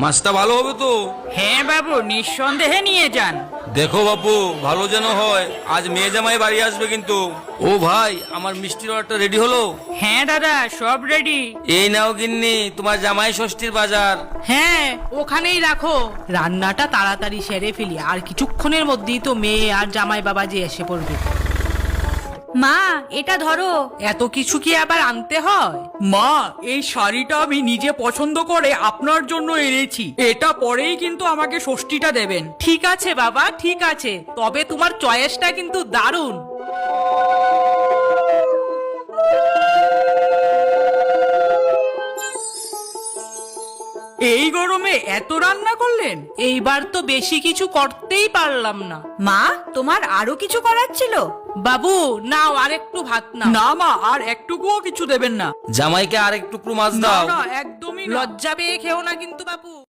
মাছটা ভালো হবে তো? হ্যাঁ বাবু, নিঃসন্দেহে নিয়ে যান। দেখো বাপু, ভালো যেন হয়। আজ মেয়ে জামাই বাড়ি আসবে কিন্তু। ও ভাই, আমার মিষ্টির অর্ডারটা রেডি হলো? হ্যাঁ দাদা, সব রেডি। এই নাও গিন্নি, তোমার জামাই ষষ্ঠীর বাজার। হ্যাঁ, ওখানেই রাখো। রান্নাটা তাড়াতাড়ি সেরে ফেলি, আর কিছুক্ষণের মধ্যেই তো মেয়ে আর জামাই বাবাজি এসে পড়বে। মা, এটা ধরো। এত কিছু কি আবার আনতে হয়? মা, এই শাড়িটা আমি নিজে পছন্দ করে আপনার জন্য এনেছি। এটা পরেই কিন্তু আমাকে ষষ্ঠীটা দেবেন। ঠিক আছে বাবা, ঠিক আছে, তবে তোমার চয়েসটা কিন্তু দারুণ। এই গরমে এত রান্না করলেন? এইবার তো বেশি কিছু করতেই পারলাম না। মা, তোমার আরো কিছু করার ছিল? বাবু নাও, আর একটু ভাত নাও। না মা, আর একটুকুও কিছু দেবেন না। জামাইকে আর একটু মাছ না দাও। না, একদমই না। লজ্জা পেয়ে খেও না কিন্তু বাবু।